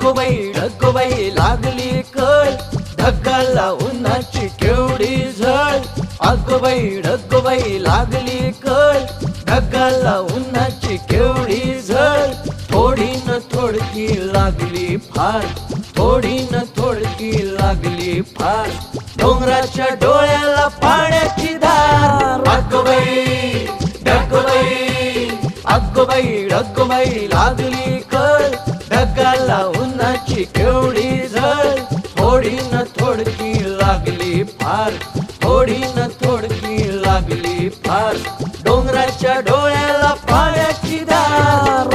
ढगबाई लागली कळ, ढगाला उन्हाची केवढी झळ. ढगबाई लागली कळ, ढगाला उन्हाची केवढी झळ. थोडी न थोडकी लागली फार, थोडी न थोडकी लागली फार. डोंगराच्या डोळ्याला पाण्याची धार. ढगबाई लागली कळ, ढगाला उन्हाची केवढी झळ. थोडी न थोडकी लागली फार, थोडी न थोडकी लागली फार. डोंगराच्या डोळ्याला पाण्याची धार.